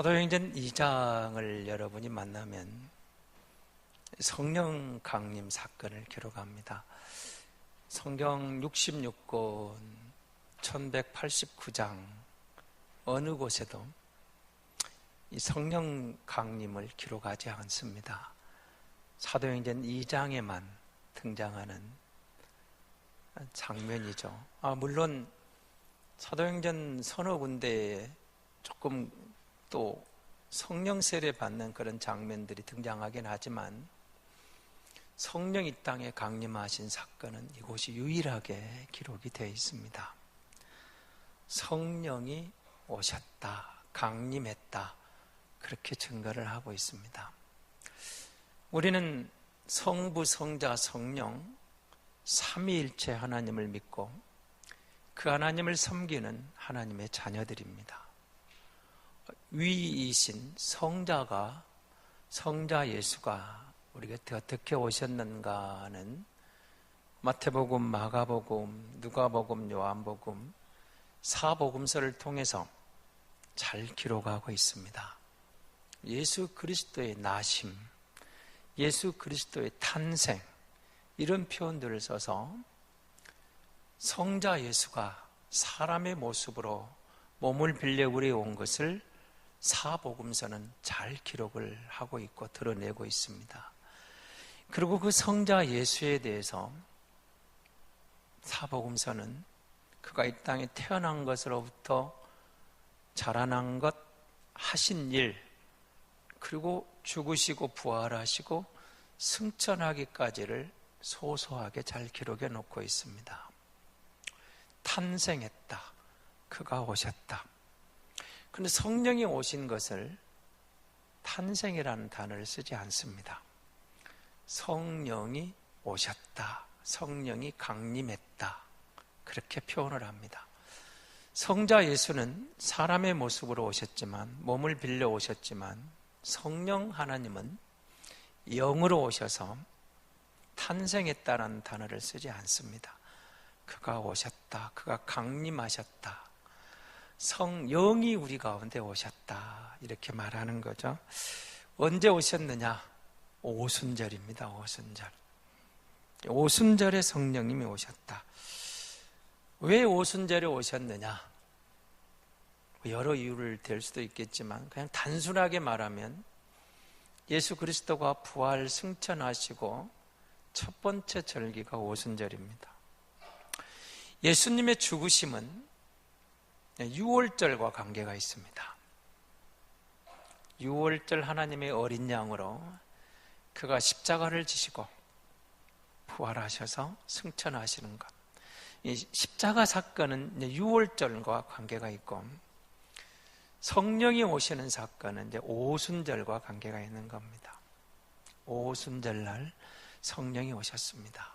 사도행전 2장을 여러분이 만나면 성령 강림 사건을 기록합니다. 성경 66권 1189장 어느 곳에도 이 성령 강림을 기록하지 않습니다. 사도행전 2장에만 등장하는 장면이죠. 물론 사도행전 서너 군데에 조금 또 성령 세례 받는 그런 장면들이 등장하긴 하지만 성령 이 땅에 강림하신 사건은 이곳이 유일하게 기록이 되어 있습니다. 성령이 오셨다, 강림했다, 그렇게 증거를 하고 있습니다. 우리는 성부, 성자, 성령 삼위일체 하나님을 믿고 그 하나님을 섬기는 하나님의 자녀들입니다. 위이신 성자 예수가 우리 곁에 어떻게 오셨는가는 마태복음, 마가복음, 누가복음, 요한복음, 사복음서를 통해서 잘 기록하고 있습니다. 예수 그리스도의 나심, 예수 그리스도의 탄생, 이런 표현들을 써서 성자 예수가 사람의 모습으로 몸을 빌려 우리에 온 것을 사복음서는 잘 기록을 하고 있고 드러내고 있습니다. 그리고 그 성자 예수에 대해서 사복음서는 그가 이 땅에 태어난 것으로부터 자라난 것, 하신 일, 그리고 죽으시고 부활하시고 승천하기까지를 소소하게 잘 기록해 놓고 있습니다. 탄생했다, 그가 오셨다. 그런데 성령이 오신 것을 탄생이라는 단어를 쓰지 않습니다. 성령이 오셨다, 성령이 강림했다, 그렇게 표현을 합니다. 성자 예수는 사람의 모습으로 오셨지만, 몸을 빌려 오셨지만, 성령 하나님은 영으로 오셔서 탄생했다는 단어를 쓰지 않습니다. 그가 오셨다, 그가 강림하셨다, 성령이 우리 가운데 오셨다, 이렇게 말하는 거죠. 언제 오셨느냐? 오순절입니다. 오순절에 성령님이 오셨다. 왜 오순절에 오셨느냐? 여러 이유를 댈 수도 있겠지만 그냥 단순하게 말하면 예수 그리스도가 부활 승천하시고 첫 번째 절기가 오순절입니다. 예수님의 죽으심은 유월절과 관계가 있습니다. 유월절 하나님의 어린 양으로 그가 십자가를 지시고 부활하셔서 승천하시는 것, 이 십자가 사건은 유월절과 관계가 있고 성령이 오시는 사건은 이제 오순절과 관계가 있는 겁니다. 오순절날 성령이 오셨습니다.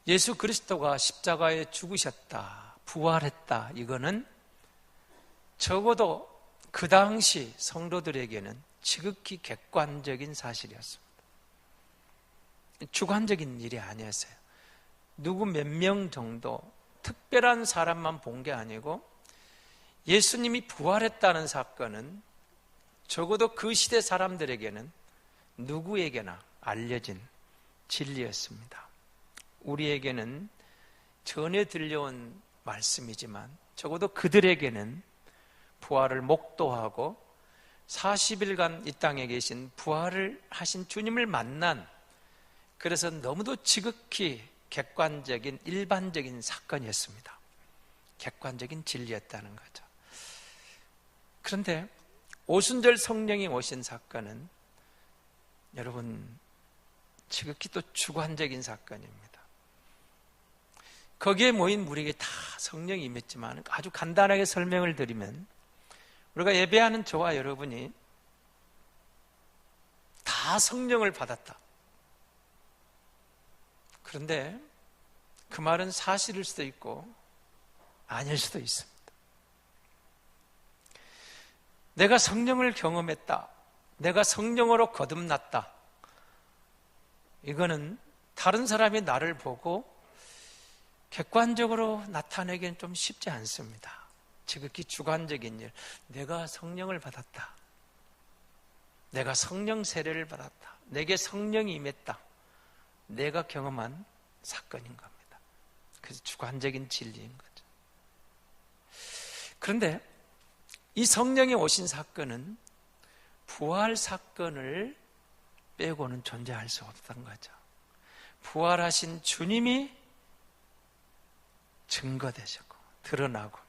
예수 그리스도가 십자가에 죽으셨다, 부활했다, 이거는 적어도 그 당시 성도들에게는 지극히 객관적인 사실이었습니다. 주관적인 일이 아니었어요. 누구 몇 명 정도 특별한 사람만 본 게 아니고 예수님이 부활했다는 사건은 적어도 그 시대 사람들에게는 누구에게나 알려진 진리였습니다. 우리에게는 전해 들려온 말씀이지만 적어도 그들에게는 부활을 목도하고 40일간 이 땅에 계신 부활을 하신 주님을 만난, 그래서 너무도 지극히 객관적인 일반적인 사건이었습니다. 객관적인 진리였다는 거죠. 그런데 오순절 성령이 오신 사건은 여러분 지극히 또 주관적인 사건입니다. 거기에 모인 우리에게 다 성령이 임했지만 아주 간단하게 설명을 드리면 우리가 예배하는 저와 여러분이 다 성령을 받았다. 그런데 그 말은 사실일 수도 있고 아닐 수도 있습니다. 내가 성령을 경험했다, 내가 성령으로 거듭났다, 이거는 다른 사람이 나를 보고 객관적으로 나타내기는 좀 쉽지 않습니다. 지극히 주관적인 일, 내가 성령을 받았다, 내가 성령 세례를 받았다, 내게 성령이 임했다, 내가 경험한 사건인 겁니다. 그래서 주관적인 진리인 거죠. 그런데 이 성령이 오신 사건은 부활 사건을 빼고는 존재할 수 없던 거죠. 부활하신 주님이 증거되셨고 드러나고,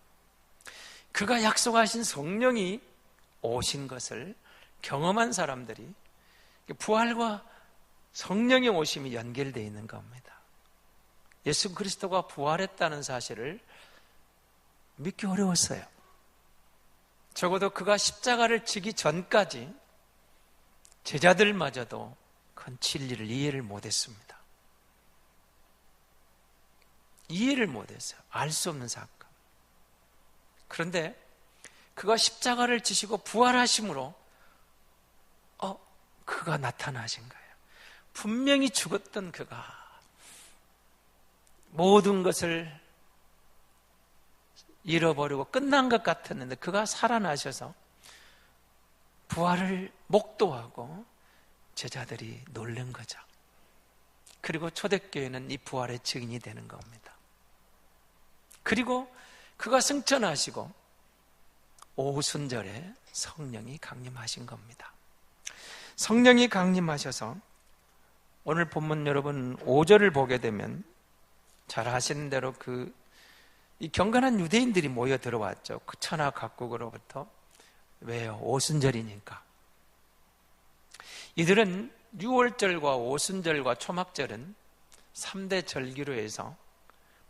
그가 약속하신 성령이 오신 것을 경험한 사람들이 부활과 성령의 오심이 연결되어 있는 겁니다. 예수 그리스도가 부활했다는 사실을 믿기 어려웠어요. 적어도 그가 십자가를 지기 전까지 제자들마저도 그 진리를 이해를 못했습니다. 이해를 못했어요. 알 수 없는 사건. 그런데 그가 십자가를 지시고 부활하심으로 그가 나타나신 거예요. 분명히 죽었던 그가 모든 것을 잃어버리고 끝난 것 같았는데 그가 살아나셔서 부활을 목도하고 제자들이 놀란 거죠. 그리고 초대교회는 이 부활의 증인이 되는 겁니다. 그리고 그가 승천하시고 오순절에 성령이 강림하신 겁니다. 성령이 강림하셔서 오늘 본문 여러분 5절을 보게 되면 잘 아시는 대로 이 경건한 유대인들이 모여 들어왔죠. 그 천하 각국으로부터. 왜요? 오순절이니까. 이들은 유월절과 오순절과 초막절은 3대 절기로 해서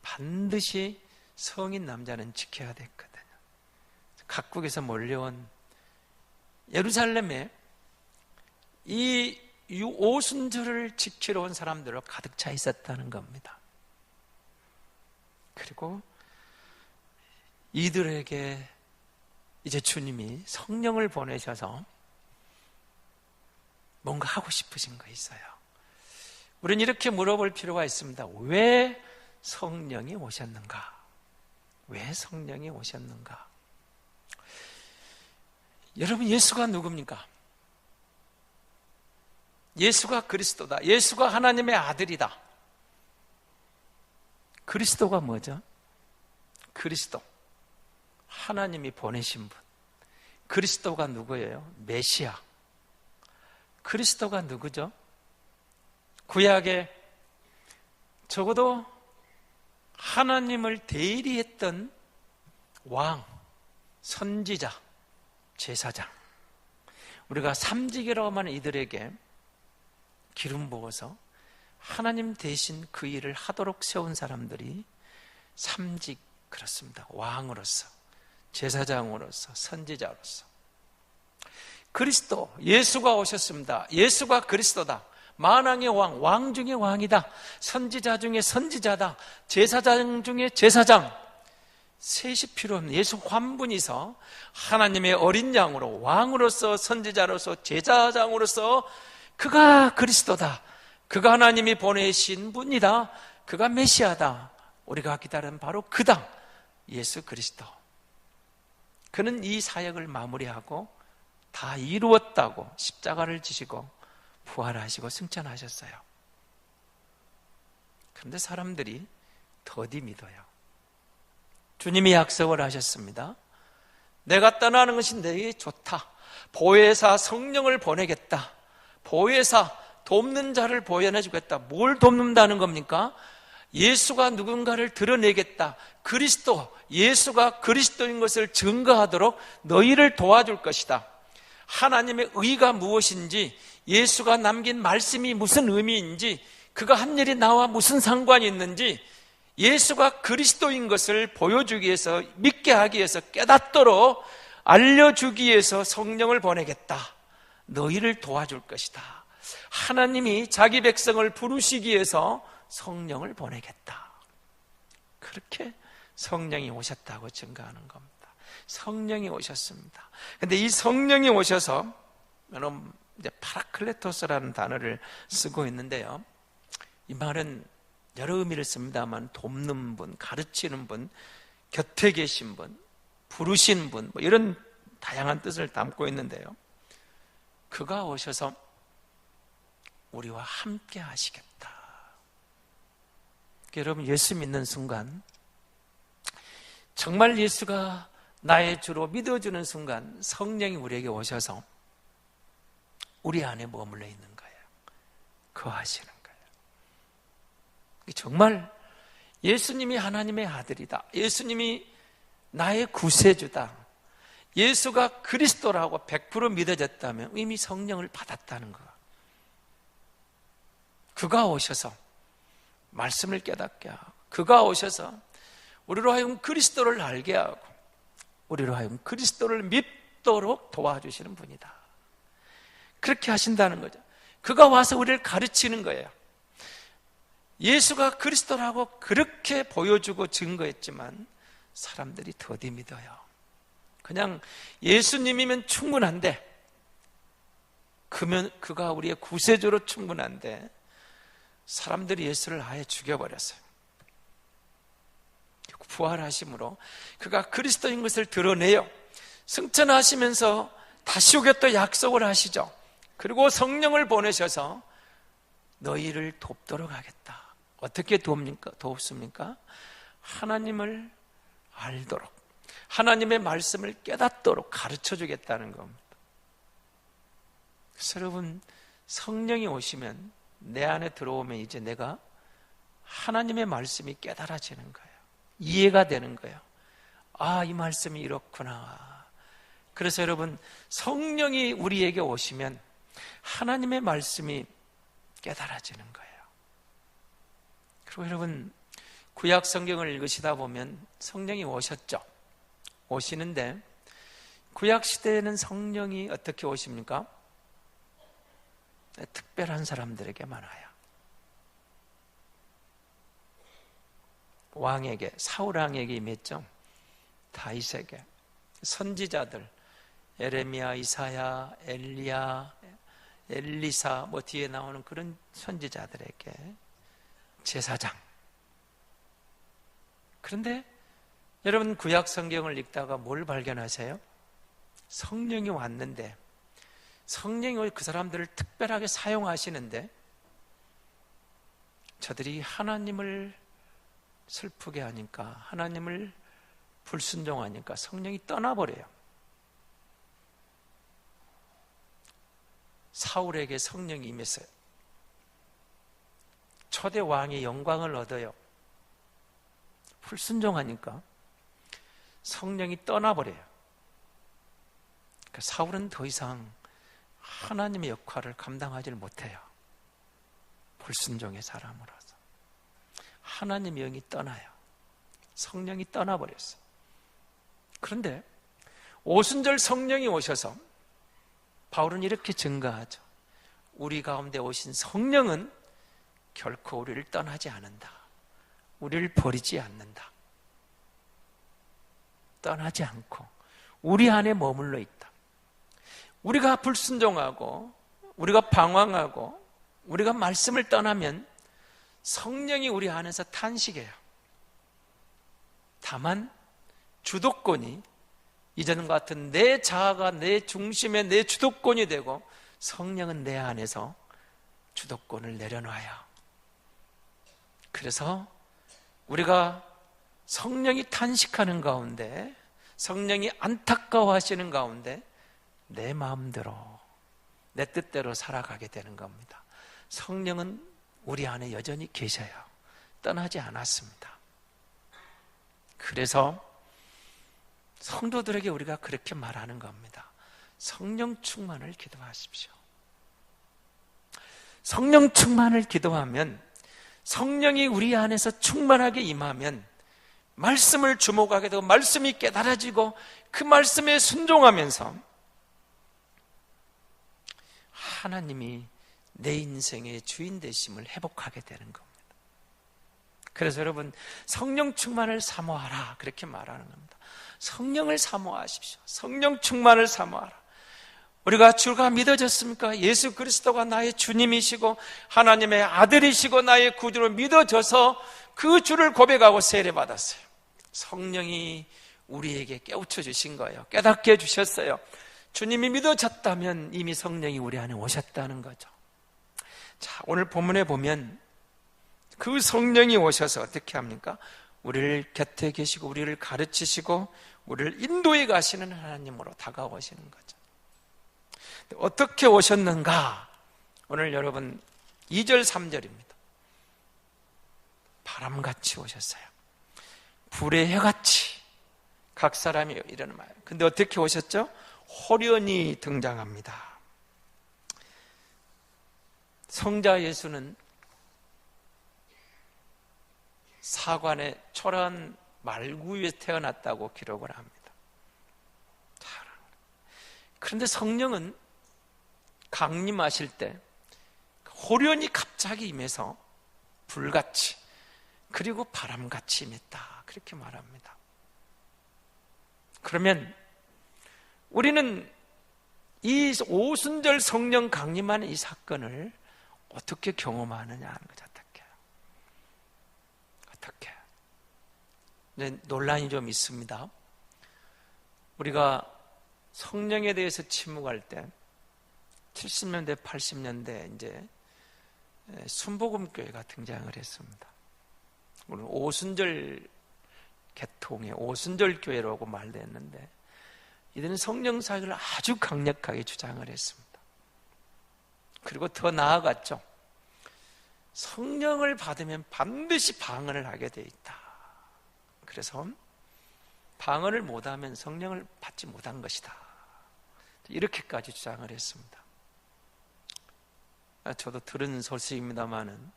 반드시 성인 남자는 지켜야 됐거든요. 각국에서 몰려온 예루살렘에 이 오순절을 지키러 온 사람들로 가득 차 있었다는 겁니다. 그리고 이들에게 이제 주님이 성령을 보내셔서 뭔가 하고 싶으신 거 있어요. 우리는 이렇게 물어볼 필요가 있습니다. 왜 성령이 오셨는가? 왜 성령이 오셨는가? 여러분, 예수가 누굽니까? 예수가 그리스도다. 예수가 하나님의 아들이다. 그리스도가 뭐죠? 그리스도. 하나님이 보내신 분. 그리스도가 누구예요? 메시아. 그리스도가 누구죠? 구약에 적어도 하나님을 대리했던 왕, 선지자, 제사장. 우리가 삼직이라고 하는 이들에게 기름 부어서 하나님 대신 그 일을 하도록 세운 사람들이 삼직, 그렇습니다. 왕으로서, 제사장으로서, 선지자로서. 그리스도, 예수가 오셨습니다. 예수가 그리스도다. 만왕의 왕, 왕 중의 왕이다. 선지자 중에 선지자다. 제사장 중에 제사장. 셋이 필요 없는 예수 한 분이서 하나님의 어린 양으로, 왕으로서, 선지자로서, 제사장으로서 그가 그리스도다. 그가 하나님이 보내신 분이다. 그가 메시아다. 우리가 기다리는 바로 그다. 예수 그리스도. 그는 이 사역을 마무리하고 다 이루었다고 십자가를 지시고 부활하시고 승천하셨어요. 그런데 사람들이 더디 믿어요. 주님이 약속을 하셨습니다. 내가 떠나는 것이 내게 좋다. 보혜사 성령을 보내겠다. 보혜사 돕는 자를 보현해 주겠다. 뭘 돕는다는 겁니까? 예수가 누군가를 드러내겠다. 그리스도, 예수가 그리스도인 것을 증거하도록 너희를 도와줄 것이다. 하나님의 의가 무엇인지, 예수가 남긴 말씀이 무슨 의미인지, 그가 한 일이 나와 무슨 상관이 있는지, 예수가 그리스도인 것을 보여주기 위해서, 믿게 하기 위해서, 깨닫도록 알려주기 위해서 성령을 보내겠다. 너희를 도와줄 것이다. 하나님이 자기 백성을 부르시기 위해서 성령을 보내겠다. 그렇게 성령이 오셨다고 증거하는 겁니다. 성령이 오셨습니다. 그런데 이 성령이 오셔서, 여러분, 이제 파라클레토스라는 단어를 쓰고 있는데요. 이 말은 여러 의미를 씁니다만 돕는 분, 가르치는 분, 곁에 계신 분, 부르신 분, 뭐 이런 다양한 뜻을 담고 있는데요. 그가 오셔서 우리와 함께 하시겠다. 여러분, 예수 믿는 순간, 정말 예수가 나의 주로 믿어주는 순간 성령이 우리에게 오셔서 우리 안에 머물러 있는 거예요. 거하시는 거예요. 정말 예수님이 하나님의 아들이다, 예수님이 나의 구세주다, 예수가 그리스도라고 100% 믿어졌다면 이미 성령을 받았다는 거. 그가 오셔서 말씀을 깨닫게 하고, 그가 오셔서 우리로 하여금 그리스도를 알게 하고, 우리로 하여금 그리스도를 믿도록 도와주시는 분이다. 그렇게 하신다는 거죠. 그가 와서 우리를 가르치는 거예요. 예수가 그리스도라고 그렇게 보여주고 증거했지만 사람들이 더디 믿어요. 그냥 예수님이면 충분한데, 그가 우리의 구세주로 충분한데 사람들이 예수를 아예 죽여버렸어요. 부활하심으로 그가 그리스도인 것을 드러내요. 승천하시면서 다시 오겠다 약속을 하시죠. 그리고 성령을 보내셔서 너희를 돕도록 하겠다. 어떻게 돕습니까? 하나님을 알도록, 하나님의 말씀을 깨닫도록 가르쳐 주겠다는 겁니다. 그래서 여러분, 성령이 오시면, 내 안에 들어오면 이제 내가 하나님의 말씀이 깨달아지는 거예요. 이해가 되는 거예요. 아, 이 말씀이 이렇구나. 그래서 여러분, 성령이 우리에게 오시면 하나님의 말씀이 깨달아지는 거예요. 그리고 여러분, 구약 성경을 읽으시다 보면 성령이 오셨죠. 오시는데 구약 시대에는 성령이 어떻게 오십니까? 특별한 사람들에게만 와요. 왕에게, 사울 왕에게 임했죠. 다윗에게, 선지자들 에레미야, 이사야, 엘리야, 엘리사, 뭐 뒤에 나오는 그런 선지자들에게, 제사장. 그런데 여러분, 구약 성경을 읽다가 뭘 발견하세요? 성령이 왔는데, 성령이 그 사람들을 특별하게 사용하시는데, 저들이 하나님을 슬프게 하니까, 하나님을 불순종하니까 성령이 떠나버려요. 사울에게 성령이 임했어요. 초대 왕이 영광을 얻어요. 불순종하니까 성령이 떠나버려요. 그러니까 사울은 더 이상 하나님의 역할을 감당하지 못해요. 불순종의 사람으로서 하나님의 영이 떠나요. 성령이 떠나버렸어요. 그런데 오순절 성령이 오셔서 바울은 이렇게 증거하죠. 우리 가운데 오신 성령은 결코 우리를 떠나지 않는다. 우리를 버리지 않는다. 떠나지 않고 우리 안에 머물러 있다. 우리가 불순종하고 우리가 방황하고 우리가 말씀을 떠나면 성령이 우리 안에서 탄식해요. 다만 주도권이 이전과 같은 내 자아가 내 중심에 내 주도권이 되고, 성령은 내 안에서 주도권을 내려놔요. 그래서 우리가 성령이 탄식하는 가운데, 성령이 안타까워하시는 가운데 내 마음대로, 내 뜻대로 살아가게 되는 겁니다. 성령은 우리 안에 여전히 계셔요. 떠나지 않았습니다. 그래서 성도들에게 우리가 그렇게 말하는 겁니다. 성령 충만을 기도하십시오. 성령 충만을 기도하면, 성령이 우리 안에서 충만하게 임하면 말씀을 주목하게 되고 말씀이 깨달아지고 그 말씀에 순종하면서 하나님이 내 인생의 주인 되심을 회복하게 되는 겁니다. 그래서 여러분, 성령 충만을 사모하라, 그렇게 말하는 겁니다. 성령을 사모하십시오. 성령 충만을 사모하라. 우리가 주가 믿어졌습니까? 예수 그리스도가 나의 주님이시고 하나님의 아들이시고 나의 구주로 믿어져서 그 주를 고백하고 세례받았어요. 성령이 우리에게 깨우쳐 주신 거예요. 깨닫게 해주셨어요. 주님이 믿어졌다면 이미 성령이 우리 안에 오셨다는 거죠. 자, 오늘 본문에 보면 그 성령이 오셔서 어떻게 합니까? 우리를 곁에 계시고 우리를 가르치시고 우리를 인도해 가시는 하나님으로 다가오시는 거죠. 어떻게 오셨는가? 오늘 여러분 2절 3절입니다. 바람같이 오셨어요. 불의 해같이 각 사람이 일어나는 말. 근데 어떻게 오셨죠? 호련히 등장합니다. 성자 예수는 사관의 초라한 말구 위에 태어났다고 기록을 합니다. 그런데 성령은 강림하실 때 호련히 갑자기 임해서 불같이 그리고 바람같이 임했다, 그렇게 말합니다. 그러면 우리는 이 오순절 성령 강림하는 이 사건을 어떻게 경험하느냐 하는 거죠. 어떻게? 논란이 좀 있습니다. 우리가 성령에 대해서 침묵할 때 70년대, 80년대 이제 순복음교회가 등장을 했습니다. 오늘 오순절 개통의 오순절 교회라고 말도 했는데 이들은 성령 사역을 아주 강력하게 주장을 했습니다. 그리고 더 나아갔죠. 성령을 받으면 반드시 방언을 하게 돼 있다. 그래서 방언을 못하면 성령을 받지 못한 것이다, 이렇게까지 주장을 했습니다. 저도 들은 소식입니다만은,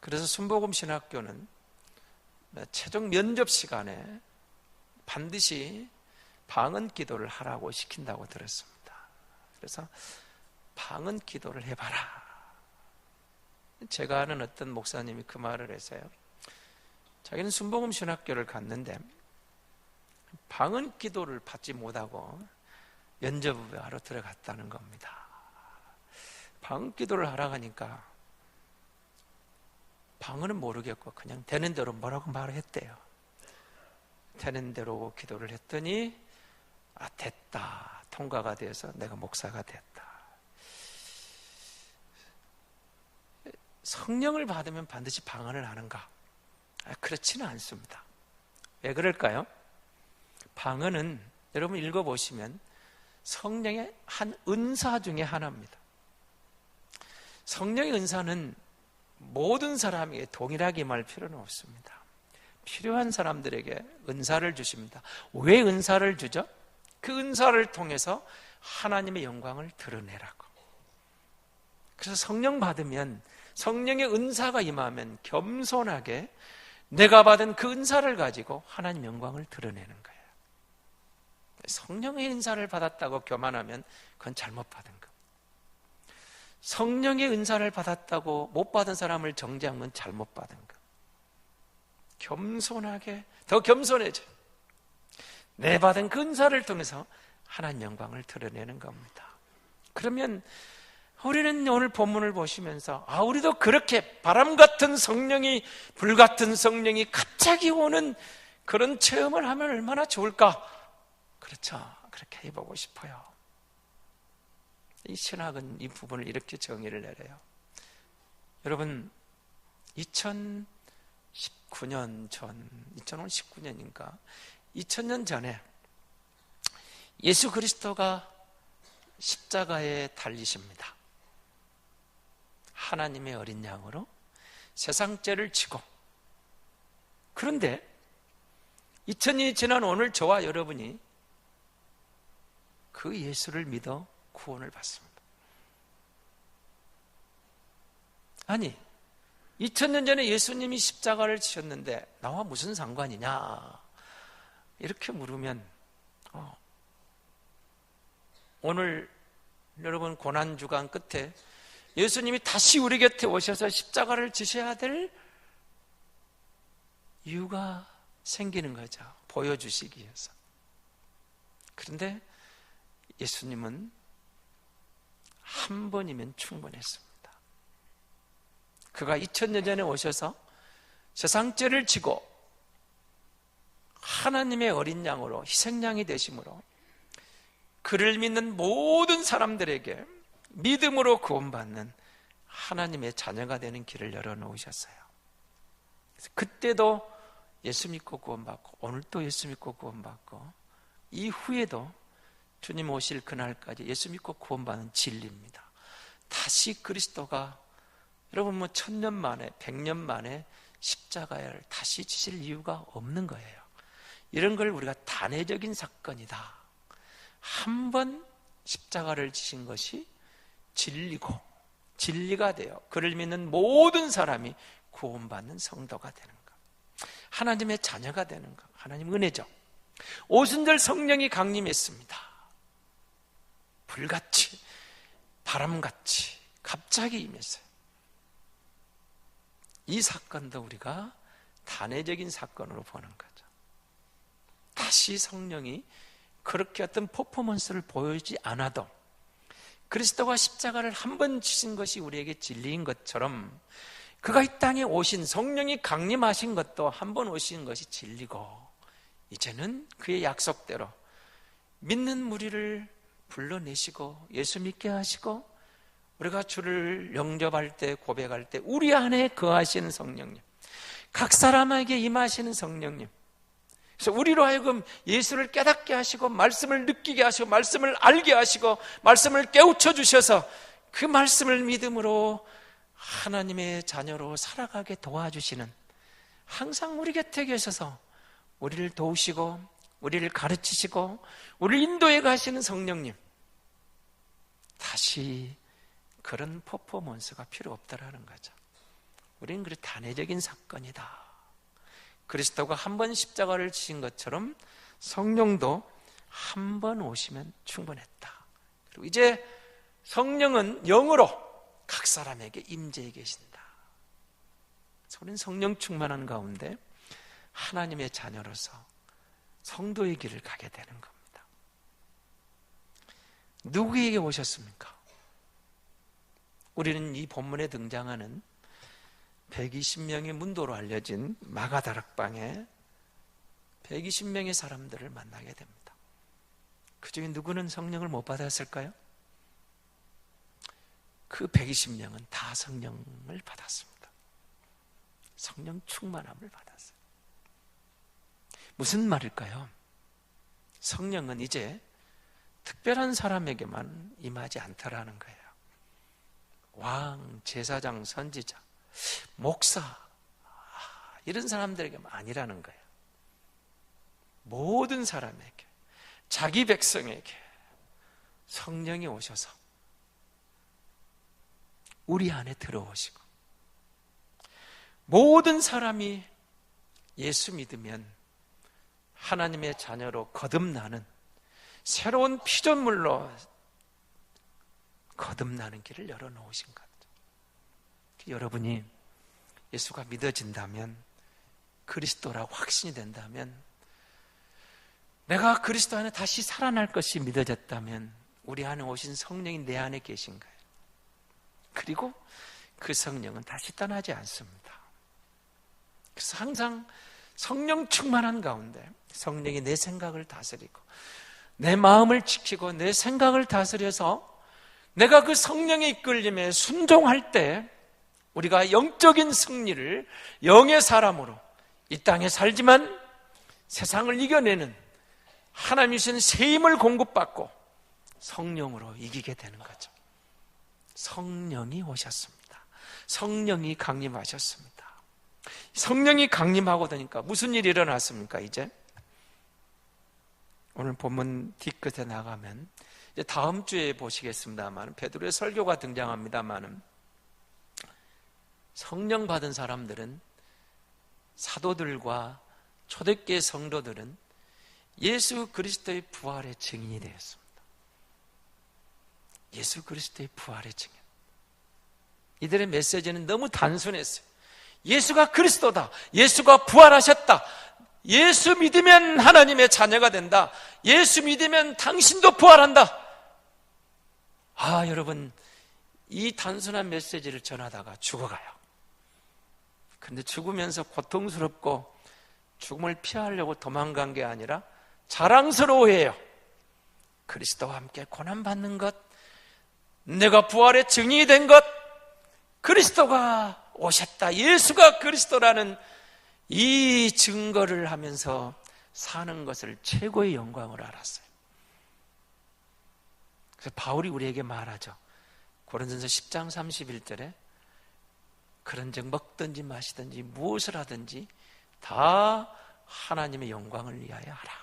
그래서 순복음 신학교는 최종 면접 시간에 반드시 방언 기도를 하라고 시킨다고 들었습니다. 그래서 방언 기도를 해봐라. 제가 아는 어떤 목사님이 그 말을 해서요, 자기는 순복음 신학교를 갔는데 방언 기도를 받지 못하고 면접을 하러 들어갔다는 겁니다. 방언 기도를 하라고 하니까 방언은 모르겠고 그냥 되는 대로 뭐라고 말을 했대요. 되는 대로 기도를 했더니 됐다, 통과가 돼서 내가 목사가 됐다. 성령을 받으면 반드시 방언을 하는가? 그렇지는 않습니다. 왜 그럴까요? 방언은 여러분 읽어보시면 성령의 한 은사 중에 하나입니다. 성령의 은사는 모든 사람에게 동일하게 임할 필요는 없습니다. 필요한 사람들에게 은사를 주십니다. 왜 은사를 주죠? 그 은사를 통해서 하나님의 영광을 드러내라고. 그래서 성령 받으면, 성령의 은사가 임하면 겸손하게 내가 받은 그 은사를 가지고 하나님 영광을 드러내는 거예요. 성령의 은사를 받았다고 교만하면 그건 잘못 받은 거. 성령의 은사를 받았다고 못 받은 사람을 정죄한 건 잘못 받은 거. 겸손하게, 더 겸손해져. 내 받은 그 은사를 통해서 하나님 영광을 드러내는 겁니다. 그러면 우리는 오늘 본문을 보시면서 우리도 그렇게 바람 같은 성령이, 불 같은 성령이 갑자기 오는 그런 체험을 하면 얼마나 좋을까? 그렇죠. 그렇게 해보고 싶어요. 이 신학은 이 부분을 이렇게 정의를 내려요. 여러분, 2019년 전, 2019년인가 2000년 전에 예수 그리스도가 십자가에 달리십니다. 하나님의 어린 양으로 세상 죄를 지고. 그런데 2000년이 지난 오늘 저와 여러분이 그 예수를 믿어 구원을 받습니다. 아니, 2000년 전에 예수님이 십자가를 지셨는데 나와 무슨 상관이냐, 이렇게 물으면 오늘 여러분 고난주간 끝에 예수님이 다시 우리 곁에 오셔서 십자가를 지셔야 될 이유가 생기는 거죠. 보여주시기 위해서. 그런데 예수님은 한 번이면 충분했습니다. 그가 2000년 전에 오셔서 세상 죄를 지고 하나님의 어린 양으로 희생양이 되심으로 그를 믿는 모든 사람들에게 믿음으로 구원받는 하나님의 자녀가 되는 길을 열어놓으셨어요. 그때도 예수 믿고 구원받고 오늘도 예수 믿고 구원받고 이후에도 주님 오실 그날까지 예수 믿고 구원받는 진리입니다. 다시 그리스도가 여러분 1000년 만에 100년 만에 십자가를 다시 지실 이유가 없는 거예요. 이런 걸 우리가 단회적인 사건이다. 한 번 십자가를 지신 것이 진리고 진리가 되어 그를 믿는 모든 사람이 구원받는 성도가 되는 것, 하나님의 자녀가 되는 것, 하나님 은혜죠. 오순절 성령이 강림했습니다. 불같이 바람같이 갑자기 임했어요. 이 사건도 우리가 단회적인 사건으로 보는 거죠. 다시 성령이 그렇게 어떤 퍼포먼스를 보여주지 않아도 그리스도가 십자가를 한 번 지신 것이 우리에게 진리인 것처럼 그가 이 땅에 오신 성령이 강림하신 것도 한 번 오신 것이 진리고 이제는 그의 약속대로 믿는 무리를 불러내시고 예수 믿게 하시고 우리가 주를 영접할 때 고백할 때 우리 안에 거하시는 성령님, 각 사람에게 임하시는 성령님, 그래서 우리로 하여금 예수를 깨닫게 하시고 말씀을 느끼게 하시고 말씀을 알게 하시고 말씀을 깨우쳐 주셔서 그 말씀을 믿음으로 하나님의 자녀로 살아가게 도와주시는, 항상 우리 곁에 계셔서 우리를 도우시고 우리를 가르치시고 우리를 인도해 가시는 성령님, 다시 그런 퍼포먼스가 필요 없다라는 거죠. 우리는 그래 단회적인 사건이다. 그리스도가 한 번 십자가를 지신 것처럼 성령도 한 번 오시면 충분했다. 그리고 이제 성령은 영으로 각 사람에게 임재해 계신다. 우리는 성령 충만한 가운데 하나님의 자녀로서 성도의 길을 가게 되는 겁니다. 누구에게 오셨습니까? 우리는 이 본문에 등장하는 120명의 문도로 알려진 마가다락방에 120명의 사람들을 만나게 됩니다. 그 중에 누구는 성령을 못 받았을까요? 그 120명은 다 성령을 받았습니다. 성령 충만함을 받았어요. 무슨 말일까요? 성령은 이제 특별한 사람에게만 임하지 않다라는 거예요. 왕, 제사장, 선지자, 목사, 이런 사람들에게만 아니라는 거예요. 모든 사람에게, 자기 백성에게 성령이 오셔서 우리 안에 들어오시고 모든 사람이 예수 믿으면 하나님의 자녀로 거듭나는 새로운 피조물로 거듭나는 길을 열어놓으신 것. 여러분이 예수가 믿어진다면, 그리스도라고 확신이 된다면, 내가 그리스도 안에 다시 살아날 것이 믿어졌다면 우리 안에 오신 성령이 내 안에 계신 거예요. 그리고 그 성령은 다시 떠나지 않습니다. 그래서 항상 성령 충만한 가운데 성령이 내 생각을 다스리고 내 마음을 지키고 내 생각을 다스려서 내가 그 성령의 이끌림에 순종할 때 우리가 영적인 승리를 영의 사람으로 이 땅에 살지만 세상을 이겨내는 하나님이 주신 새 힘을 공급받고 성령으로 이기게 되는 거죠. 성령이 오셨습니다. 성령이 강림하셨습니다. 성령이 강림하고 나니까 무슨 일이 일어났습니까? 이제 오늘 본문 뒤끝에 나가면 이제 다음 주에 보시겠습니다만 베드로의 설교가 등장합니다만, 성령 받은 사람들은, 사도들과 초대교회 성도들은 예수 그리스도의 부활의 증인이 되었습니다. 예수 그리스도의 부활의 증인. 이들의 메시지는 너무 단순했어요. 예수가 그리스도다. 예수가 부활하셨다. 예수 믿으면 하나님의 자녀가 된다. 예수 믿으면 당신도 부활한다. 여러분, 이 단순한 메시지를 전하다가 죽어가요. 근데 죽으면서 고통스럽고 죽음을 피하려고 도망간 게 아니라 자랑스러워해요. 그리스도와 함께 고난받는 것, 내가 부활의 증인이 된 것, 그리스도가 오셨다, 예수가 그리스도라는 이 증거를 하면서 사는 것을 최고의 영광으로 알았어요. 그래서 바울이 우리에게 말하죠. 고린도전서 10장 31절에 그런즉 먹든지 마시든지 무엇을 하든지 다 하나님의 영광을 위하여 하라.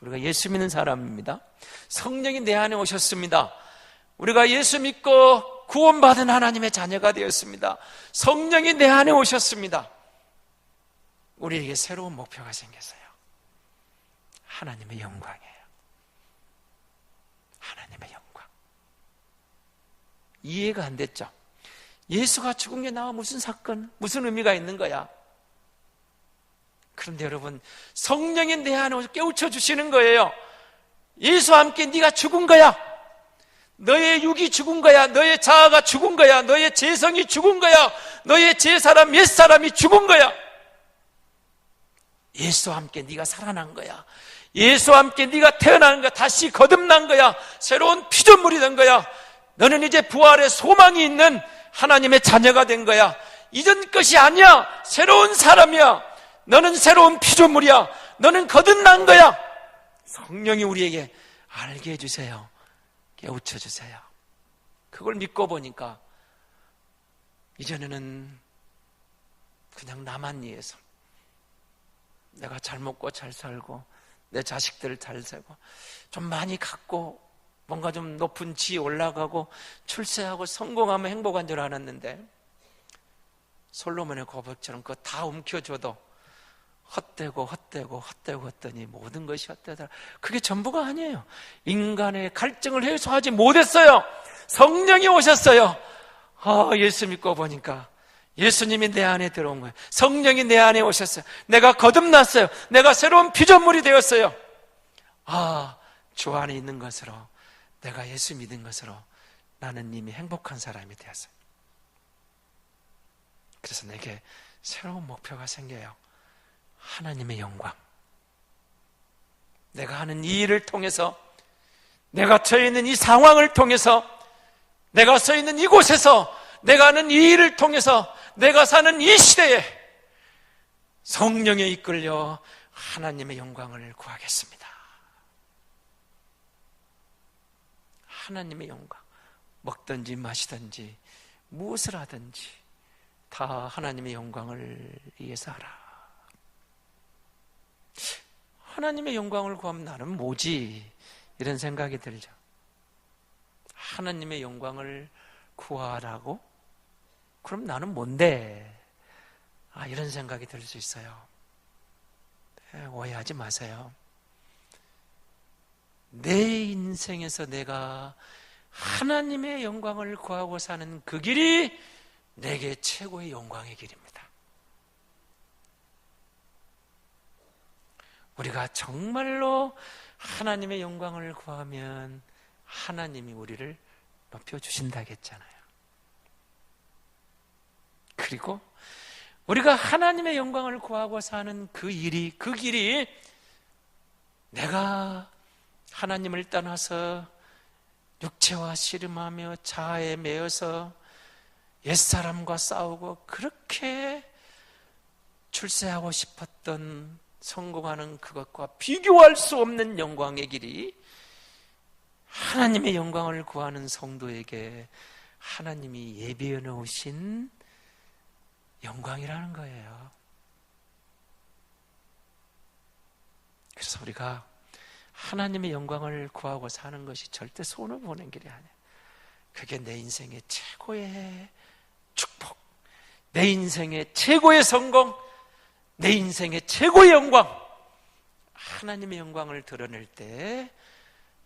우리가 예수 믿는 사람입니다. 성령이 내 안에 오셨습니다. 우리가 예수 믿고 구원받은 하나님의 자녀가 되었습니다. 성령이 내 안에 오셨습니다. 우리에게 새로운 목표가 생겼어요. 하나님의 영광이에요. 하나님의 영광. 이해가 안 됐죠? 예수가 죽은 게 나와 무슨 사건, 무슨 의미가 있는 거야? 그런데 여러분, 성령이 내 안에 오셔서 깨우쳐 주시는 거예요. 예수와 함께 네가 죽은 거야. 너의 육이 죽은 거야. 너의 자아가 죽은 거야. 너의 재성이 죽은 거야. 너의 제사람, 옛사람이 죽은 거야. 예수와 함께 네가 살아난 거야. 예수와 함께 네가 태어난 거야. 다시 거듭난 거야. 새로운 피조물이 된 거야. 너는 이제 부활의 소망이 있는 하나님의 자녀가 된 거야. 이전 것이 아니야. 새로운 사람이야. 너는 새로운 피조물이야. 너는 거듭난 거야. 성령이 우리에게 알게 해주세요. 깨우쳐 주세요. 그걸 믿고 보니까 이전에는 그냥 나만 위해서 내가 잘 먹고 잘 살고 내 자식들 잘 살고 좀 많이 갖고 뭔가 좀 높은 지위에 올라가고 출세하고 성공하면 행복한 줄 알았는데 솔로몬의 고백처럼 그거 다 움켜줘도 헛되고 했더니 모든 것이 헛되더라. 그게 전부가 아니에요. 인간의 갈증을 해소하지 못했어요. 성령이 오셨어요. 예수 믿고 보니까 예수님이 내 안에 들어온 거예요. 성령이 내 안에 오셨어요. 내가 거듭났어요. 내가 새로운 피조물이 되었어요. 주 안에 있는 것으로, 내가 예수 믿은 것으로 나는 이미 행복한 사람이 되었어요. 그래서 내게 새로운 목표가 생겨요. 하나님의 영광. 내가 하는 이 일을 통해서, 내가 처해 있는 이 상황을 통해서, 내가 서 있는 이곳에서, 내가 하는 이 일을 통해서, 내가 사는 이 시대에 성령에 이끌려 하나님의 영광을 구하겠습니다. 하나님의 영광. 먹든지 마시든지 무엇을 하든지 다 하나님의 영광을 위해서 하라. 하나님의 영광을 구하면 나는 뭐지? 이런 생각이 들죠. 하나님의 영광을 구하라고? 그럼 나는 뭔데? 이런 생각이 들 수 있어요. 오해하지 마세요. 내 인생에서 내가 하나님의 영광을 구하고 사는 그 길이 내게 최고의 영광의 길입니다. 우리가 정말로 하나님의 영광을 구하면 하나님이 우리를 높여주신다고 했잖아요. 그리고 우리가 하나님의 영광을 구하고 사는 그 길이 내가 하나님을 떠나서 육체와 씨름하며 자아에 매여서 옛사람과 싸우고 그렇게 출세하고 싶었던 성공하는 그것과 비교할 수 없는 영광의 길이 하나님의 영광을 구하는 성도에게 하나님이 예비해 놓으신 영광이라는 거예요. 그래서 우리가 하나님의 영광을 구하고 사는 것이 절대 손해 보는 길이 아니에요. 그게 내 인생의 최고의 축복, 내 인생의 최고의 성공, 내 인생의 최고의 영광. 하나님의 영광을 드러낼 때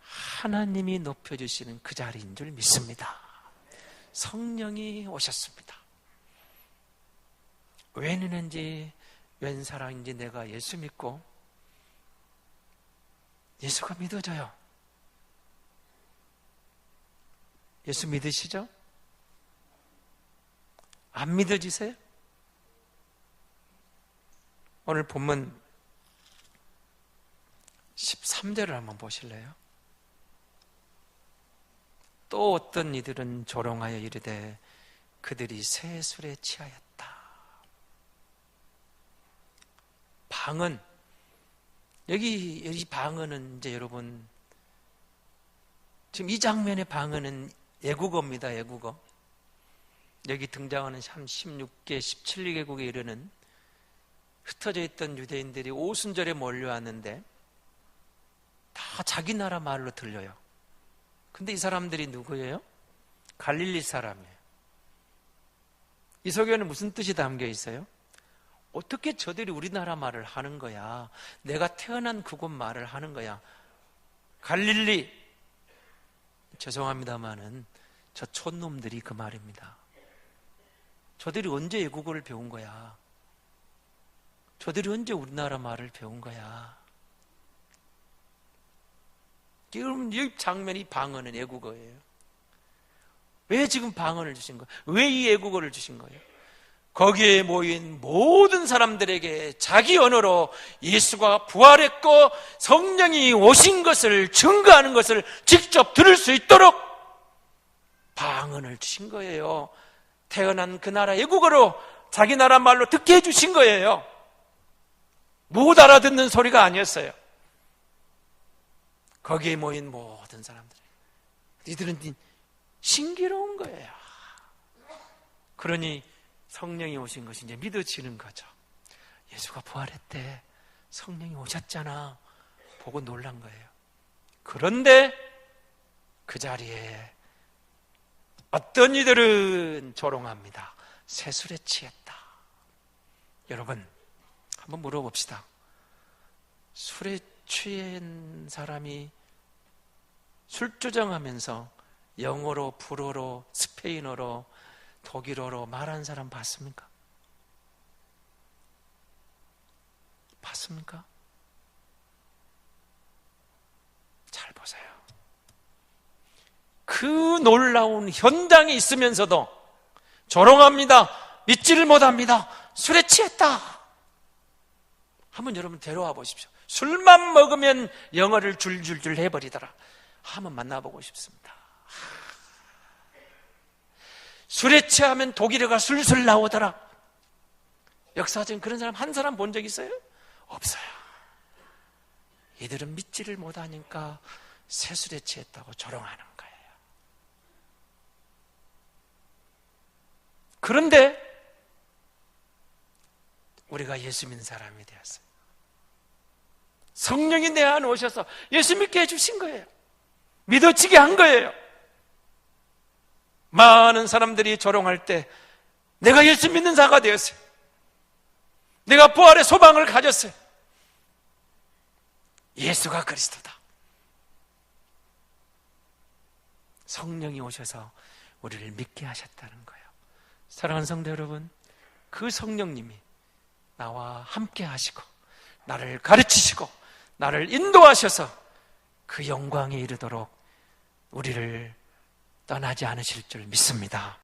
하나님이 높여주시는 그 자리인 줄 믿습니다. 성령이 오셨습니다. 왜 있는지, 웬 사랑인지 내가 예수 믿고 예수가 믿어져요. 예수 믿으시죠? 안 믿어지세요? 오늘 본문 13절을 한번 보실래요? 또 어떤 이들은 조롱하여 이르되 그들이 새 술에 취하였다. 방언, 여기 방언은 이제 여러분, 지금 이 장면의 방언은 애국어입니다. 애국어. 여기 등장하는 한 16개, 17개국에 이르는 흩어져 있던 유대인들이 오순절에 몰려왔는데 다 자기 나라 말로 들려요. 근데 이 사람들이 누구예요? 갈릴리 사람이에요. 이 속에는 무슨 뜻이 담겨 있어요? 어떻게 저들이 우리나라 말을 하는 거야? 내가 태어난 그곳 말을 하는 거야. 갈릴리, 죄송합니다마는 저 촌놈들이 그 말입니다. 저들이 언제 외국어를 배운 거야? 저들이 언제 우리나라 말을 배운 거야? 여러분, 이 장면이 방언은 애국어예요. 왜 지금 방언을 주신 거예요? 왜 이 애국어를 주신 거예요? 거기에 모인 모든 사람들에게 자기 언어로 예수가 부활했고 성령이 오신 것을 증거하는 것을 직접 들을 수 있도록 방언을 주신 거예요. 태어난 그 나라 애국어로 자기 나라 말로 듣게 해주신 거예요. 못 알아듣는 소리가 아니었어요. 거기에 모인 모든 사람들, 이들은 신기로운 거예요. 그러니 성령이 오신 것이 이제 믿어지는 거죠. 예수가 부활했대, 성령이 오셨잖아, 보고 놀란 거예요. 그런데 그 자리에 어떤 이들은 조롱합니다. 새술에 취했다. 여러분, 한번 물어봅시다. 술에 취한 사람이 술주정하면서 영어로, 불어로, 스페인어로, 독일어로 말하는 사람 봤습니까? 봤습니까? 잘 보세요. 그 놀라운 현장에 있으면서도 조롱합니다. 믿지를 못합니다. 술에 취했다. 한번 여러분 데려와 보십시오. 술만 먹으면 영어를 줄줄줄 해버리더라. 한번 만나보고 싶습니다. 술에 취하면 독일어가 술술 나오더라. 역사적인 그런 사람 한 사람 본 적 있어요? 없어요. 이들은 믿지를 못하니까 새술에 취했다고 조롱하는 거예요. 그런데 우리가 예수 믿는 사람이 되었어요. 성령이 내 안에 오셔서 예수 믿게 해주신 거예요. 믿어지게 한 거예요. 많은 사람들이 조롱할 때 내가 예수 믿는 자가 되었어요. 내가 부활의 소망을 가졌어요. 예수가 그리스도다. 성령이 오셔서 우리를 믿게 하셨다는 거예요. 사랑하는 성도 여러분, 그 성령님이 나와 함께 하시고 나를 가르치시고 나를 인도하셔서 그 영광에 이르도록 우리를 떠나지 않으실 줄 믿습니다.